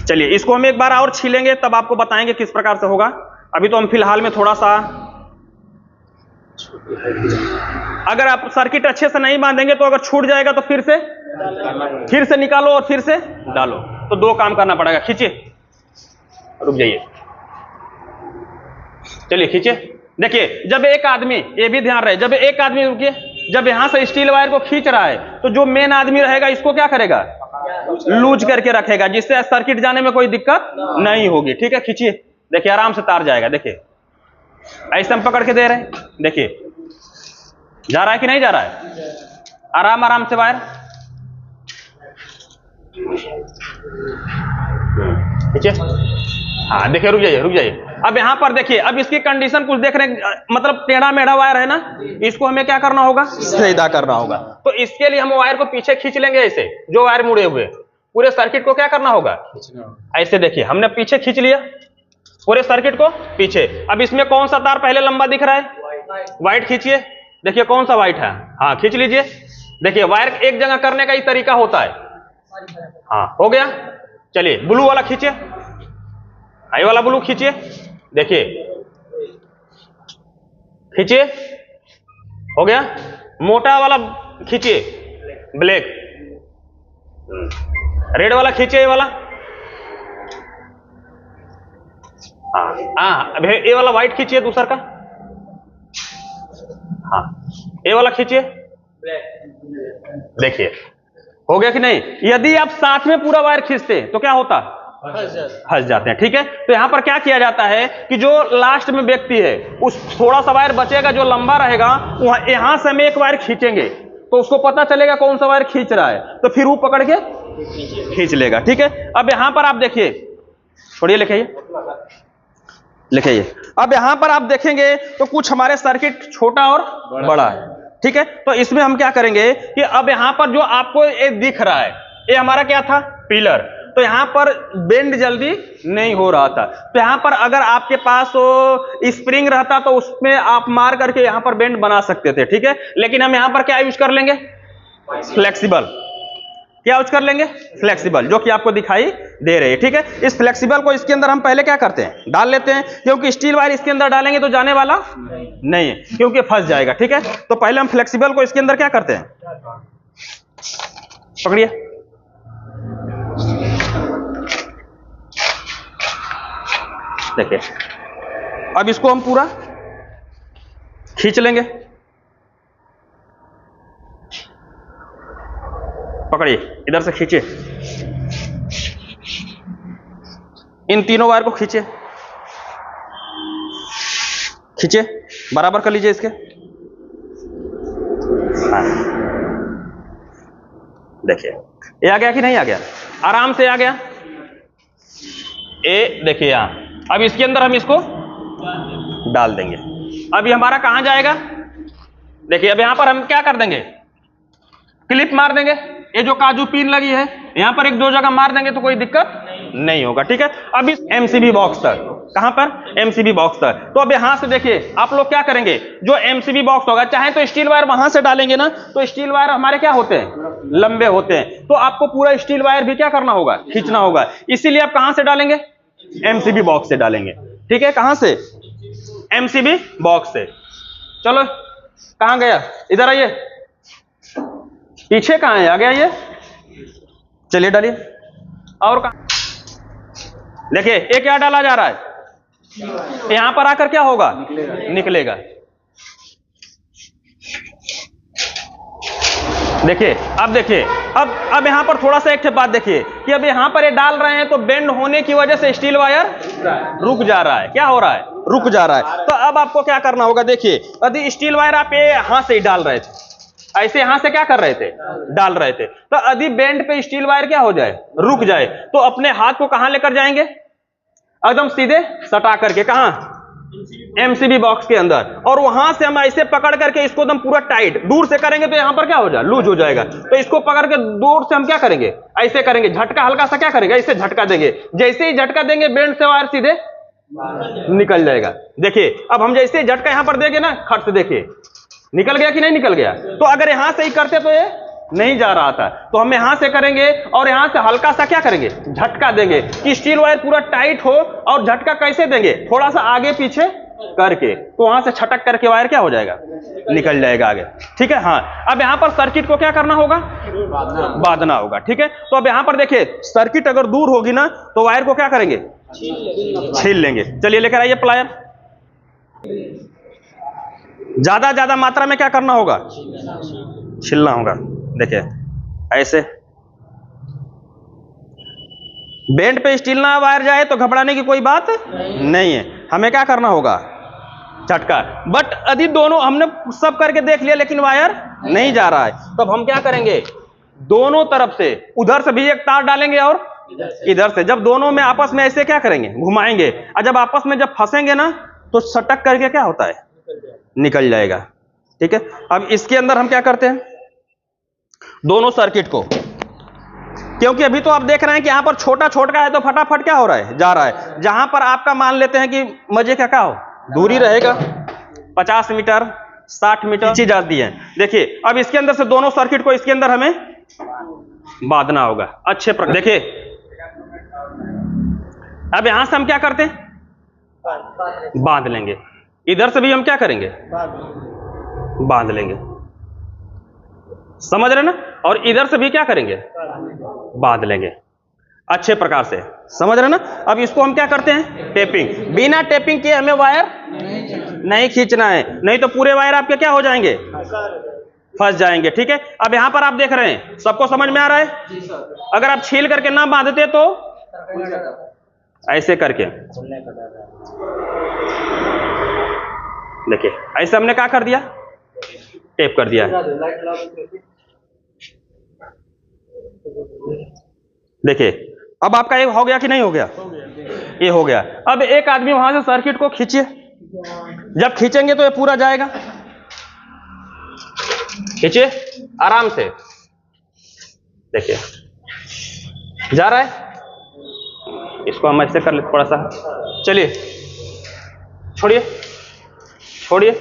चलिए इसको हम एक बार और छीलेंगे, तब आपको बताएंगे किस प्रकार से होगा। अभी तो हम फिलहाल में थोड़ा सा, अगर आप सर्किट अच्छे से नहीं बांधेंगे तो अगर छूट जाएगा तो फिर से निकालो और फिर से डालो, तो दो काम करना पड़ेगा। खींचिए, रुक जाइए, चलिए खींचिए। देखिए जब एक आदमी, ये भी ध्यान रहे, जब एक आदमी, रुकिए, जब यहां से स्टील वायर को खींच रहा है तो जो मेन आदमी रहेगा इसको क्या करेगा, लूज करके रखेगा, जिससे सर्किट जाने में कोई दिक्कत नहीं होगी। ठीक है, खींचिए। देखिए आराम से तार जाएगा। देखिए ऐसे हम पकड़ के दे रहे हैं, देखिए जा रहा है कि नहीं जा रहा है, आराम आराम से वायर खींचिए। हाँ देखिए, रुक जाइए, रुक जाइए। अब यहां पर देखिए, अब इसकी कंडीशन कुछ देख रहे हैं, मतलब टेढ़ा मेढ़ा वायर है ना, इसको हमें क्या करना होगा, सीधा करना होगा। तो इसके लिए हम वायर को पीछे खींच लेंगे, ऐसे जो वायर मुड़े हुए, पूरे सर्किट को क्या करना होगा, ऐसे। देखिए हमने पीछे खींच लिया पूरे सर्किट को पीछे। अब इसमें कौन सा तार पहले लंबा दिख रहा है, व्हाइट खींचिए। देखिए कौन सा व्हाइट है, हाँ खींच लीजिए। देखिए वायर एक जगह करने का ही तरीका होता है। हाँ हो गया। चलिए ब्लू वाला खींचिए, आई वाला ब्लू खींचिए। देखिए खींचिए, हो गया। मोटा वाला खींचिए, ब्लैक। रेड वाला खींचिए, ये वाला। हाँ, अब ये वाला व्हाइट खींचिए दूसरा का। हाँ, ये वाला खींचिए। देखिए हो गया कि नहीं। यदि आप साथ में पूरा वायर खींचते तो क्या होता, फंस जाते हैं। ठीक है, तो यहां पर क्या किया जाता है कि जो लास्ट में व्यक्ति है उस थोड़ा सा वायर बचेगा जो लंबा रहेगा, वहां यहां से हम एक वायर खींचेंगे तो उसको पता चलेगा कौन सा वायर खींच रहा है, तो फिर वो पकड़ के खींच लेगा। ठीक है, अब यहां पर आप देखिए, छोड़िए, लिखिए। अब यहां पर आप देखेंगे तो कुछ हमारे सर्किट छोटा और बड़ा है। ठीक है, तो इसमें हम क्या करेंगे कि अब यहां पर जो आपको ये दिख रहा है, ये हमारा क्या था, पिलर। तो यहां पर बेंड जल्दी नहीं हो रहा था। तो यहां पर अगर आपके पास वो स्प्रिंग रहता तो उसमें आप मार करके यहां पर बेंड बना सकते थे। ठीक है, लेकिन हम यहां पर क्या यूज कर लेंगे, फ्लेक्सिबल। क्या यूज कर लेंगे, फ्लेक्सिबल, जो कि आपको दिखाई दे रही है। ठीक है, इस फ्लेक्सिबल को इसके अंदर हम पहले क्या करते हैं, डाल लेते हैं, क्योंकि स्टील वायर इसके अंदर डालेंगे तो जाने वाला नहीं है, क्योंकि फंस जाएगा। ठीक है, तो पहले हम फ्लेक्सिबल को इसके अंदर क्या करते हैं, पकड़िए, देखिए। अब इसको हम पूरा खींच लेंगे, पकड़िए, इधर से खींचिए, इन तीनों वायर को खींचिए, खींचिए, बराबर कर लीजिए इसके। हाँ, देखिए ये आ गया कि नहीं आ गया, आराम से आ गया। ए देखिए यहां, अब इसके अंदर हम इसको डाल देंगे। अब ये हमारा कहां जाएगा, देखिए। अब यहां पर हम क्या कर देंगे, क्लिप मार देंगे। ये जो काजू पिन लगी है यहां पर एक दो जगह मार देंगे तो कोई दिक्कत नहीं होगा। ठीक है, अब इस एमसीबी बॉक्स तक, कहां पर, एमसीबी बॉक्स तक। तो अब यहां से देखिए आप लोग क्या करेंगे, जो एमसीबी बॉक्स होगा, चाहे तो स्टील वायर वहां से डालेंगे ना, तो स्टील वायर हमारे क्या होते हैं, लंबे होते हैं, तो आपको पूरा स्टील वायर भी क्या करना होगा, खींचना होगा। इसीलिए आप कहां से डालेंगे, एमसीबी बॉक्स से डालेंगे। ठीक है, कहां से, एमसीबी बॉक्स से। चलो, कहां गया, इधर आइए, पीछे कहां है, आ गया ये, चलिए डालिए। और कहां, देखिए ये क्या डाला जा रहा है, यहां पर आकर क्या होगा, निकलेगा। देखिए, अब देखिए, अब यहां पर थोड़ा सा एक बात देखिए कि अब यहां पर ये डाल रहे हैं तो बेंड होने की वजह से स्टील वायर रुक जा रहा है। क्या हो रहा है, रुक जा रहा है। तो अब आपको क्या करना होगा, देखिए, यदि स्टील वायर आप ये हाथ से ही डाल रहे थे, ऐसे यहां से क्या कर रहे थे, डाल रहे थे, तो यदि बेंड पे स्टील वायर क्या हो जाए, रुक जाए, तो अपने हाथ को कहां लेकर जाएंगे, एकदम सीधे सटा करके, कहां, एमसीबी बॉक्स के अंदर, और वहां से हम ऐसे पकड़ करके इसको एकदम पूरा टाइट, दूर से करेंगे तो यहां पर क्या हो जाए, लूज हो जाएगा। तो इसको पकड़ के दूर से हम क्या करेंगे, ऐसे करेंगे, झटका हल्का सा क्या करेंगे, ऐसे झटका देंगे। जैसे ही झटका देंगे बेंड से वायर सीधे निकल जाएगा। देखिए, अब हम जैसे झटका यहां पर देंगे ना, खट से देखिए निकल गया कि नहीं निकल गया। तो अगर यहां से ही करते तो ये नहीं जा रहा था, तो हम यहां से करेंगे और यहां से हल्का सा क्या करेंगे, झटका देंगे कि स्टील वायर पूरा टाइट हो। और झटका कैसे देंगे, थोड़ा सा आगे पीछे करके, तो वहां से छटक करके वायर क्या हो जाएगा, निकल जाएगा आगे। ठीक है, हाँ। अब यहां पर सर्किट को क्या करना होगा, बांधना होगा। ठीक है, तो अब यहां पर देखिए, सर्किट अगर दूर होगी ना तो वायर को क्या करेंगे, छील लेंगे। चलिए लेकर आइए प्लायर। ज्यादा मात्रा में क्या करना होगा, छिलना होगा। देखिए ऐसे बेंड पे स्टील ना वायर जाए तो घबराने की कोई बात नहीं है, हमें क्या करना होगा, झटका। बट यदि दोनों हमने सब करके देख लिया लेकिन वायर नहीं जा रहा है, तब हम क्या करेंगे, दोनों तरफ से, उधर से भी एक तार डालेंगे और इधर से, जब दोनों में आपस में ऐसे क्या करेंगे, घुमाएंगे, और जब आपस में जब फंसेंगे ना तो सटक करके क्या होता है, निकल जाएगा। ठीक है, अब इसके अंदर हम क्या करते हैं, दोनों सर्किट को, क्योंकि अभी तो आप देख रहे हैं कि यहां पर छोटा है तो फटाफट क्या हो रहा है, जा रहा है। जहां पर आपका मान लेते हैं कि मजे का क्या हो, दूरी रहेगा 50 मीटर 60 मीटर चीज आती है। देखिए, अब इसके अंदर से दोनों सर्किट को इसके अंदर हमें बांधना होगा अच्छे प्रकार। देखिए, अब यहां से हम क्या करते हैं, बांध लेंगे। इधर से भी हम क्या करेंगे, बांध लेंगे, समझ रहे ना। और इधर से भी क्या करेंगे, बांध लेंगे अच्छे प्रकार से, समझ रहे ना। अब इसको हम क्या करते हैं, टेपिंग। बिना टेपिंग के हमें वायर नहीं खींचना है, नहीं तो पूरे वायर आपके क्या हो जाएंगे, फंस जाएंगे। ठीक है, अब यहां पर आप देख रहे हैं, सबको समझ में आ रहा है। अगर आप छील करके ना बांधते तो ऐसे करके, देखिए ऐसे हमने क्या कर दिया, टेप कर दिया। देखिए अब आपका ये हो गया कि नहीं हो गया, ये हो गया। अब एक आदमी वहां से सर्किट को खींचिए, जब खींचेंगे तो ये पूरा जाएगा, खींचिए आराम से, देखिए जा रहा है। इसको हम ऐसे कर लेते थोड़ा सा, चलिए छोड़िए छोड़िए,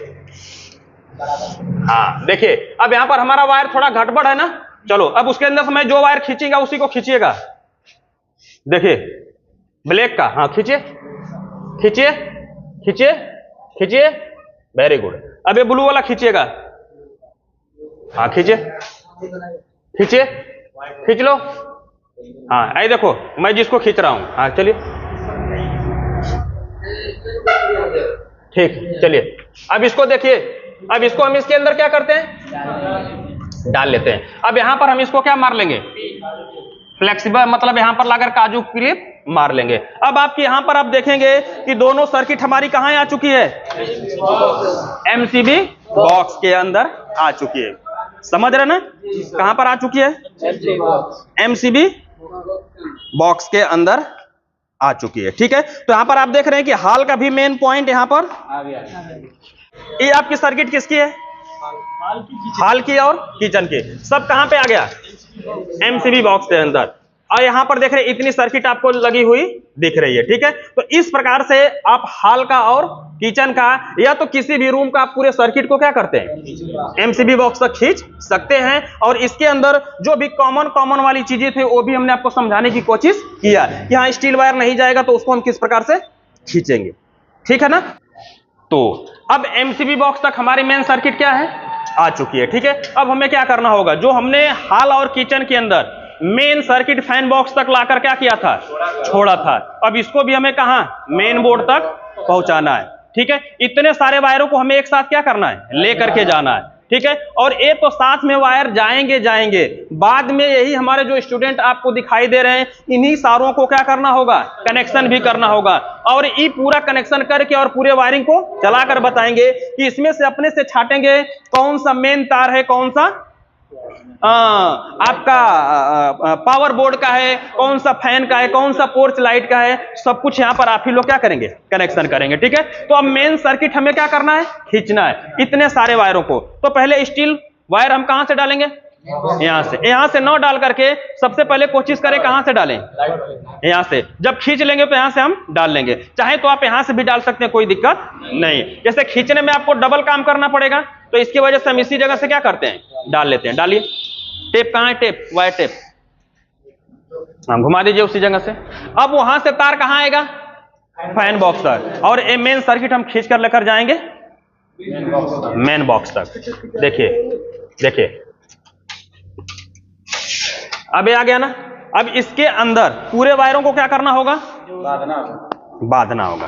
हाँ देखिए अब यहां पर हमारा वायर थोड़ा गड़बड़ है ना। चलो अब उसके अंदर से मैं जो वायर खींचेगा उसी को खींचिएगा, देखिए ब्लैक का, हाँ खींचिए खींचिए खींचिए खींचिए, वेरी गुड। अब ये ब्लू वाला खींचिएगा, हाँ खींचिए खींचिए, खींच लो, हाँ आई देखो मैं जिसको खींच रहा हूं, हाँ चलिए ठीक, चलिए अब इसको देखिए। अब इसको हम इसके अंदर क्या करते हैं, डाल लेते हैं। अब यहां पर हम इसको क्या मार लेंगे, फ्लेक्सिबल, मतलब यहां पर लाकर काजू क्लिप मार लेंगे। अब आपके यहां पर आप देखेंगे कि दोनों सर्किट हमारी कहां आ चुकी है, एमसीबी बॉक्स के अंदर आ चुकी है, समझ रहे ना। कहां पर आ चुकी है, एमसीबी बॉक्स के अंदर आ चुकी है। ठीक है, तो यहां पर आप देख रहे हैं कि हाल का भी मेन पॉइंट यहां पर आ गया। ये आपकी सर्किट किसकी है, हाल की और किचन की, सब कहां पे आ गया, एमसीबी बॉक्स के अंदर। और यहां पर देख रहे हैं इतनी सर्किट आपको लगी हुई दिख रही है। ठीक है, तो इस प्रकार से आप हाल का और किचन का या तो किसी भी रूम का आप पूरे सर्किट को क्या करते हैं, एमसीबी बॉक्स तक खींच सकते हैं। और इसके अंदर जो भी कॉमन वाली चीजें थे वो भी हमने आपको समझाने की कोशिश किया कि हाँ स्टील वायर नहीं जाएगा तो उसको हम किस प्रकार से खींचेंगे, ठीक है ना। तो अब एमसीबी बॉक्स तक हमारी मेन सर्किट क्या है, आ चुकी है। ठीक है, अब हमें क्या करना होगा, जो हमने हाल और किचन के अंदर मेन सर्किट फैन बॉक्स तक लाकर क्या किया था, छोड़ा था, अब इसको भी हमें कहां, मेन बोर्ड तक पहुंचाना है। ठीक है, इतने सारे वायरों को हमें एक साथ क्या करना है, लेकर के जाना है। ठीक है, और ये तो साथ में वायर जाएंगे, बाद में यही हमारे जो स्टूडेंट आपको दिखाई दे रहे हैं, इन्हीं सारों को क्या करना होगा, कनेक्शन भी करना होगा। और ये पूरा कनेक्शन करके और पूरे वायरिंग को चलाकर बताएंगे कि इसमें से अपने से छाटेंगे कौन सा मेन तार है, कौन सा आपका पावर बोर्ड का है, कौन सा फैन का है, कौन सा पोर्च लाइट का है, सब कुछ यहां पर आप ही लोग क्या करेंगे, कनेक्शन करेंगे। ठीक है, तो अब मेन सर्किट हमें क्या करना है, खींचना है इतने सारे वायरों को। तो पहले स्टील वायर हम कहां से डालेंगे, यहां से न डाल करके सबसे पहले कोशिश करें कहां से डालें, यहां से। जब खींच लेंगे तो यहां से हम डाल लेंगे, चाहे तो आप यहां से भी डाल सकते हैं, कोई दिक्कत नहीं। जैसे खींचने में आपको डबल काम करना पड़ेगा तो इसकी वजह से हम इसी जगह से क्या करते हैं, डाल लेते हैं। डालिए, टेप कहां है, टेप वायर टेप, हम घुमा दीजिए उसी जगह से। अब वहां से तार कहां आएगा, फैन बॉक्स तक, और ये मेन सर्किट हम खींच कर लेकर जाएंगे मेन बॉक्स तक। देखिए अब ये आ गया ना। अब इसके अंदर पूरे वायरों को क्या करना होगा, बांधना होगा।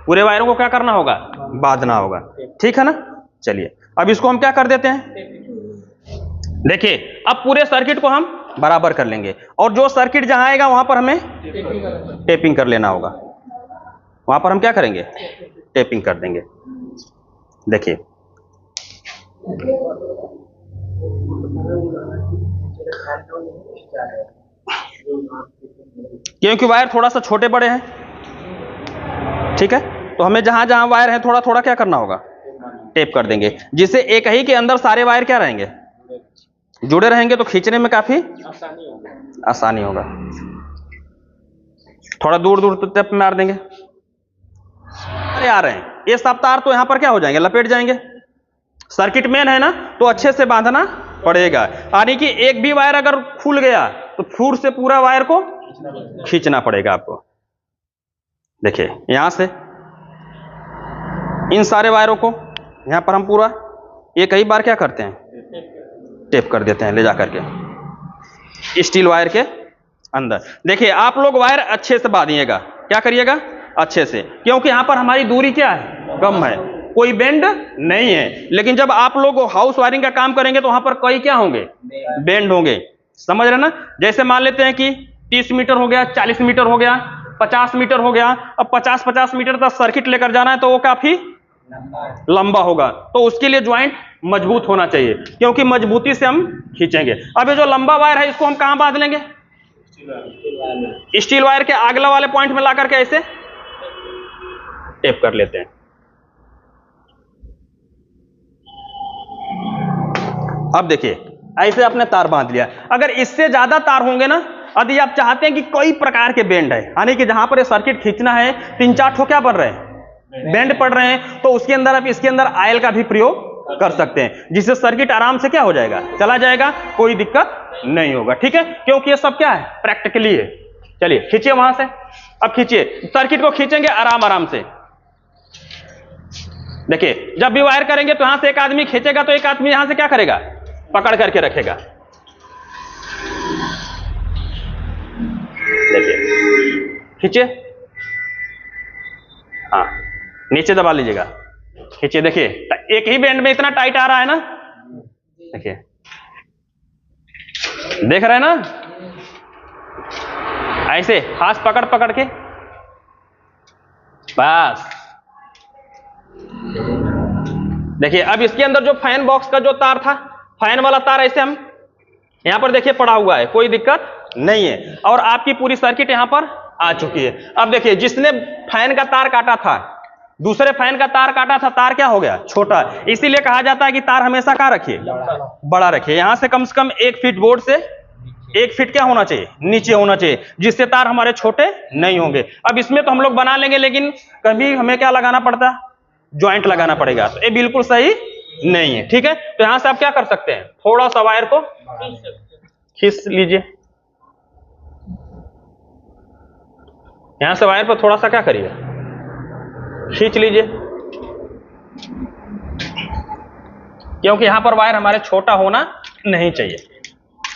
पूरे वायरों को क्या करना होगा, बांधना होगा, ठीक है ना। चलिए अब इसको हम क्या कर देते हैं, देखिए अब पूरे सर्किट को हम बराबर कर लेंगे, और जो सर्किट जहां आएगा वहां पर हमें टेपिंग कर लेना होगा। वहां पर हम क्या करेंगे, टेपिंग कर देंगे। देखिए क्योंकि वायर थोड़ा सा छोटे बड़े हैं, ठीक है, तो हमें जहां जहां वायर है थोड़ा थोड़ा क्या करना होगा, टेप कर देंगे, जिससे एक ही के अंदर सारे वायर क्या रहेंगे, जुड़े रहेंगे, तो खींचने में काफी आसानी होगा। थोड़ा दूर दूर तो टेप मार देंगे। अरे आ रहे हैं ये सब तार तो यहां पर क्या हो जाएंगे, लपेट जाएंगे। सर्किट मेन है ना, तो अच्छे से बांधना पड़ेगा, यानी कि एक भी वायर अगर खुल गया तो फिर से पूरा वायर को खींचना पड़ेगा आपको। देखिए यहां से इन सारे वायरों को यहाँ पर हम पूरा एक ही बार क्या करते हैं, टेप कर देते हैं ले जा करके स्टील वायर के अंदर। देखिए आप लोग वायर अच्छे से बांधिएगा, क्या करिएगा अच्छे से, क्योंकि यहाँ पर हमारी दूरी क्या है, कम है, कोई बेंड नहीं है। लेकिन जब आप लोग हाउस वायरिंग का काम करेंगे तो वहां पर कई क्या होंगे, बेंड होंगे, समझ रहे ना। जैसे मान लेते हैं कि 30 मीटर हो गया, 40 मीटर हो गया, 50 मीटर हो गया। अब 50-50 मीटर तक सर्किट लेकर जाना है तो वो काफी लंबा होगा, तो उसके लिए ज्वाइंट मजबूत होना चाहिए, क्योंकि मजबूती से हम खींचेंगे। अब ये जो लंबा वायर है इसको हम कहां बांध लेंगे, स्टील वायर के अगला वाले पॉइंट में ला करके ऐसे टेप कर लेते हैं। अब देखिए ऐसे आपने तार बांध लिया। अगर इससे ज्यादा तार होंगे ना, यदि आप चाहते हैं कि कई प्रकार के बेंड है, यानी कि जहां पर सर्किट खींचना है 3-4 ठो क्या बन रहे हैं, बेंड पड़ रहे हैं, तो उसके अंदर आप इसके अंदर आयल का भी प्रयोग कर सकते हैं, जिससे सर्किट आराम से क्या हो जाएगा, चला जाएगा, कोई दिक्कत नहीं होगा। ठीक है, क्योंकि ये सब क्या है, प्रैक्टिकली है। चलिए खींचिए वहां से, अब खींचिए, सर्किट को खींचेंगे आराम आराम से। देखिए जब भी वायर करेंगे तो यहां से एक आदमी खींचेगा तो एक आदमी यहां से क्या करेगा, पकड़ करके रखेगा। देखिए खींचिए, हाँ नीचे दबा लीजिएगा, खींचिए। देखिए एक ही बेंड में इतना टाइट आ रहा है ना, देखिए देख रहे हैं ना, ऐसे हाथ पकड़ पकड़ के, बस। देखिए अब इसके अंदर जो फैन बॉक्स का जो तार था, फैन वाला तार ऐसे हम यहां पर देखिए पड़ा हुआ है, कोई दिक्कत नहीं है, और आपकी पूरी सर्किट यहां पर आ चुकी है। अब देखिए जिसने फैन का तार काटा था, दूसरे फैन का तार काटा था, तार क्या हो गया, छोटा। इसीलिए कहा जाता है कि तार हमेशा क्या रखिए, बड़ा रखिए। यहां से कम 1 फीट, बोर्ड से 1 फीट क्या होना चाहिए, नीचे होना चाहिए, जिससे तार हमारे छोटे नहीं होंगे। अब इसमें तो हम लोग बना लेंगे, लेकिन कभी हमें क्या लगाना पड़ता है, ज्वाइंट लगाना पड़ेगा, तो ये बिल्कुल सही नहीं है। ठीक है, तो यहां से आप क्या कर सकते हैं, थोड़ा सा वायर को खींच लीजिए, यहां से वायर पर थोड़ा सा क्या करिए, खींच लीजिए, क्योंकि यहां पर वायर हमारे छोटा होना नहीं चाहिए।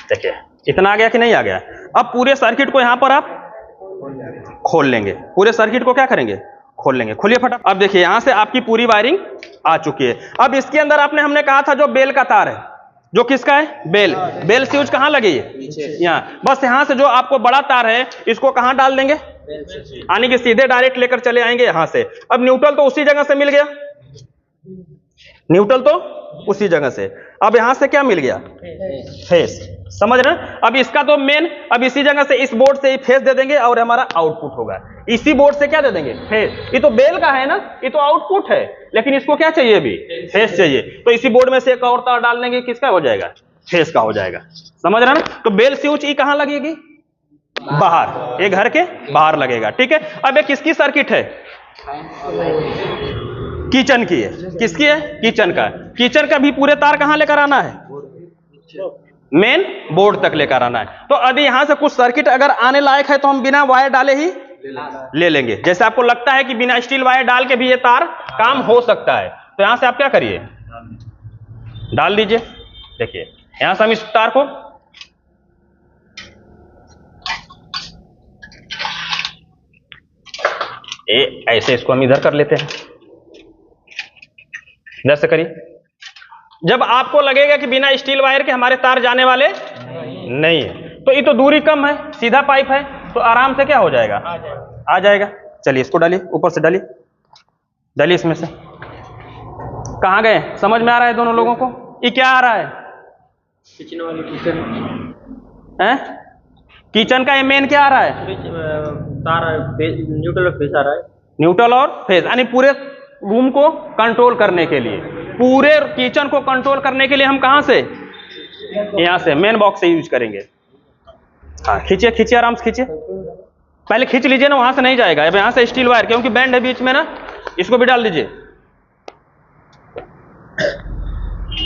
देखिए इतना आ गया कि नहीं आ गया। अब पूरे सर्किट को यहां पर आप खोल लेंगे, पूरे सर्किट को क्या करेंगे, खोल लेंगे। खोलिए फटाफट। अब देखिए यहां से आपकी पूरी वायरिंग आ चुकी है। अब इसके अंदर हमने कहा था जो बेल का तार है, जो किसका है, बेल। बेल स्विच कहां लगी है, यहाँ। बस यहां से जो आपको बड़ा तार है इसको कहां डाल देंगे, यानी कि सीधे डायरेक्ट लेकर चले आएंगे यहां से। अब न्यूट्रल तो उसी जगह से मिल गया, न्यूट्रल तो उसी जगह से। अब यहां से क्या मिल गया, फेस, समझ रहे हैं। अब इसका तो मेन, अब इसी जगह से इस बोर्ड से ही फेस दे देंगे और हमारा आउटपुट होगा। इसी बोर्ड से क्या दे देंगे, फेस। ये तो बेल का है ना, ये तो आउटपुट है, लेकिन इसको क्या चाहिए, अभी फेस चाहिए, तो इसी बोर्ड में से एक और तार डाल देंगे, किसका हो जाएगा, फेस का हो जाएगा। समझ रहे ना। तो बेल स्विच ये कहां लगेगी, बाहर, ये घर के बाहर लगेगा। ठीक है। अब ये किसकी सर्किट है, किचन की है। किसकी है, किचन का। किचन का भी पूरे तार कहां लेकर आना है, मेन बोर्ड तक लेकर आना है। तो यदि यहां से कुछ सर्किट अगर आने लायक है तो हम बिना वायर डाले ही ले लेंगे। जैसे आपको लगता है कि बिना स्टील वायर डाल के भी ये तार काम हो सकता है, तो यहां से आप क्या करिए, डाल दीजिए। देखिए यहां से हम इस तार को ऐसे इसको हम इधर कर लेते हैं, इधर से करिए। जब आपको लगेगा कि बिना स्टील वायर के हमारे तार जाने वाले नहीं है, तो ये तो दूरी कम है, सीधा पाइप है, तो आराम से क्या हो जाएगा, आ जाएगा। चलिए इसको डालिए, ऊपर से डालिए, डालिए इसमें से। कहां गए, समझ में आ रहा है दोनों लोगों को। ये क्या आ रहा है, किचन वाली किचन है, किचन का ये मेन क्या आ रहा है, तार न्यूट्रल और फेस आ रहा है। न्यूट्रल और फेज, यानी पूरे रूम को कंट्रोल करने के लिए, पूरे किचन को कंट्रोल करने के लिए हम कहां से, यहां से मेन बॉक्स से यूज करेंगे। हाँ खींचिए, खींचिए, आराम से खींचिए, पहले खींच लीजिए ना, वहां से नहीं जाएगा। अब यहां से स्टील वायर, क्योंकि बैंड है बीच में ना, इसको भी डाल दीजिए।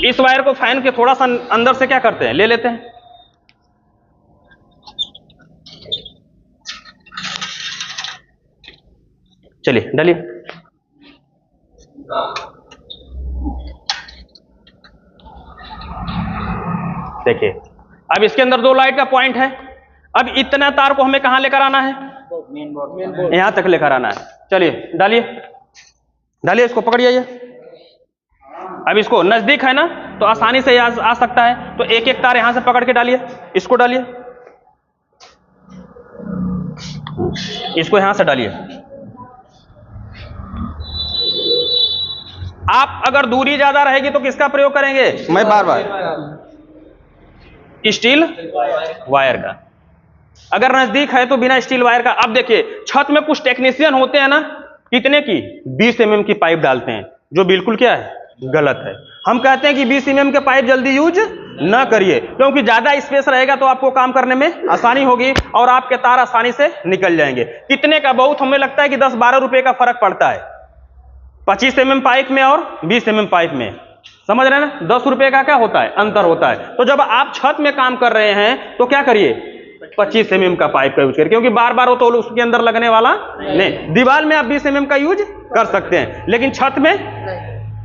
इस वायर को फैन के थोड़ा सा अंदर से क्या करते हैं, ले लेते हैं। चलिए डालिए, देखिए अब इसके अंदर 2 लाइट का पॉइंट है। अब इतना तार को हमें कहां लेकर आना है? मेन बोर्ड यहां तक लेकर आना है। चलिए डालिए इसको, पकड़िए ये। अब इसको नजदीक है ना तो आसानी से आ सकता है, तो एक एक तार यहां से पकड़ के डालिए, इसको डालिए, इसको यहां से डालिए। आप अगर दूरी ज्यादा रहेगी तो किसका प्रयोग करेंगे? मैं बार स्टील वायर का। अगर नजदीक है तो बिना स्टील वायर का। अब देखिए छत में कुछ टेक्नीशियन होते हैं ना, कितने की 20 mm की पाइप डालते हैं, जो बिल्कुल क्या है? गलत है। हम कहते हैं कि 20 mm के पाइप जल्दी यूज ना करिए, क्योंकि ज्यादा स्पेस रहेगा तो आपको काम करने में आसानी होगी और आपके तार आसानी से निकल जाएंगे। कितने का? बहुत हमें लगता है कि 10-12 रुपए का फर्क पड़ता है 25 mm पाइप में और 20 mm पाइप में। समझ रहे हैं ना? 10 रुपए का क्या होता है? अंतर होता है। तो जब आप छत में काम कर रहे हैं तो क्या करिए? 25 mm का पाइप का यूज करिए, क्योंकि बार बार वो तो उसके अंदर लगने वाला नहीं। दीवार में आप 20 mm का यूज कर सकते हैं, लेकिन छत में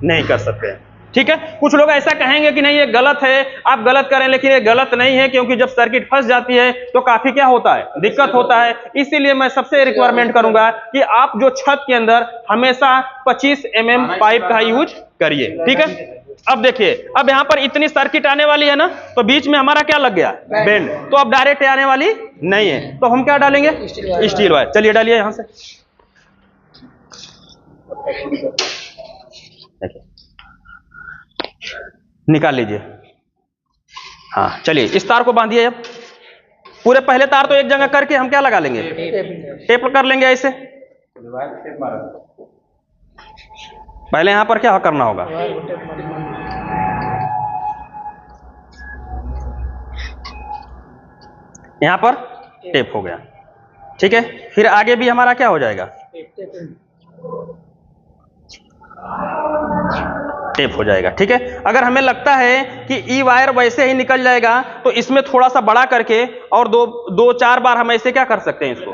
नहीं कर सकते हैं। ठीक है। कुछ लोग ऐसा कहेंगे कि नहीं ये गलत है, आप गलत करें, लेकिन ये गलत नहीं है, क्योंकि जब सर्किट फंस जाती है तो काफी क्या होता है? दिक्कत होता है। इसीलिए मैं सबसे रिक्वायरमेंट करूंगा कि आप जो छत के अंदर हमेशा 25 mm पाइप का यूज करिए। ठीक है। अब देखिए, अब यहां पर इतनी सर्किट आने वाली है ना, तो बीच में हमारा क्या लग गया? बेंड। तो अब डायरेक्ट आने वाली नहीं है, तो हम क्या डालेंगे? Steel wire. चलिए डालिए यहां से। निकाल लीजिए। हाँ चलिए इस तार को बांधिए। अब पूरे पहले तार तो एक जगह करके हम क्या लगा लेंगे? टेप कर लेंगे ऐसे। पहले यहां पर क्या करना होगा? यहां पर टेप हो गया। ठीक है। फिर आगे भी हमारा क्या हो जाएगा? टेप हो जाएगा। ठीक है। अगर हमें लगता है कि ई वायर वैसे ही निकल जाएगा तो इसमें थोड़ा सा बड़ा करके और 2-4 बार हम ऐसे क्या कर सकते हैं? इसको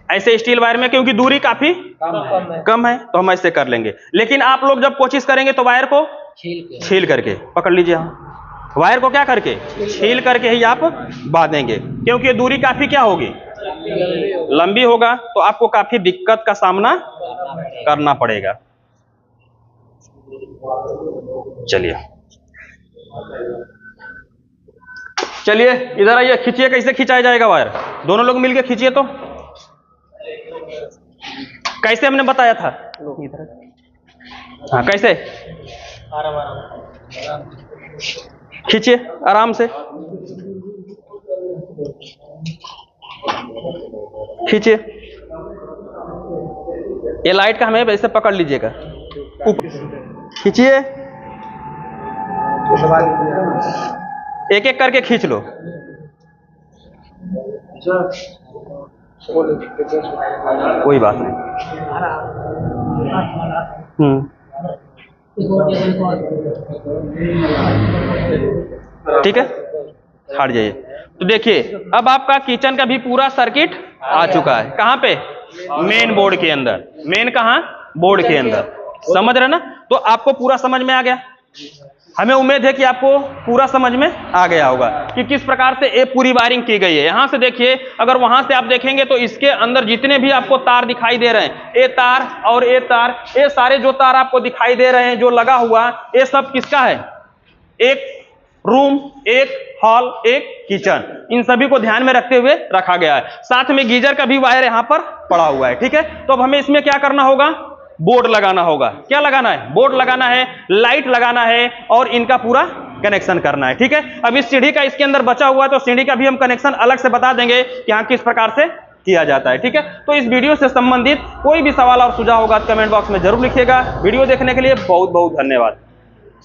ऐसे स्टील वायर में, क्योंकि दूरी काफी कम है तो हम ऐसे कर लेंगे। लेकिन आप लोग जब कोशिश करेंगे तो वायर को छील करके पकड़ लीजिए। हाँ, वायर को क्या करके? छील करके ही आप बांधेंगे, क्योंकि दूरी काफी क्या होगी? लंबी होगा, तो आपको काफी दिक्कत का सामना करना पड़ेगा। चलिए इधर आइए, खींचिए। कैसे खिंचाया जाएगा वायर? दोनों लोग मिलके खींचिए। तो कैसे हमने बताया था? हाँ कैसे? खींचिए आराम से, खींचिए। ये लाइट का हमें वैसे पकड़ लीजिएगा, खींचिए। एक एक करके खींच लो। कोई बात नहीं। ठीक है, हट जाइए। तो देखिए अब आपका किचन का भी पूरा सर्किट आ चुका है। कहां पे? मेन बोर्ड के अंदर। मेन कहां? बोर्ड के अंदर। समझ रहे ना? तो आपको पूरा समझ में आ गया। हमें उम्मीद है कि आपको पूरा समझ में आ गया होगा कि किस प्रकार से ये पूरी वायरिंग की गई है। यहां से देखिए, अगर वहां से आप देखेंगे तो इसके अंदर जितने भी आपको तार दिखाई दे रहे हैं, ये तार और ये तार, ये सारे जो तार आपको दिखाई दे रहे हैं जो लगा हुआ, ये सब किसका है? एक रूम, एक हॉल, एक किचन, इन सभी को ध्यान में रखते हुए रखा गया है। साथ में गीजर का भी वायर यहां पर पड़ा हुआ है। ठीक है। तो अब हमें इसमें क्या करना होगा? बोर्ड लगाना होगा। क्या लगाना है? बोर्ड लगाना है, लाइट लगाना है और इनका पूरा कनेक्शन करना है। ठीक है। अब इस सीढ़ी का इसके अंदर बचा हुआ है, तो सीढ़ी का भी हम कनेक्शन अलग से बता देंगे कि हाँ किस प्रकार से किया जाता है। ठीक है। तो इस वीडियो से संबंधित कोई भी सवाल और सुझाव होगा तो कमेंट बॉक्स में जरूर लिखिएगा। वीडियो देखने के लिए बहुत बहुत धन्यवाद।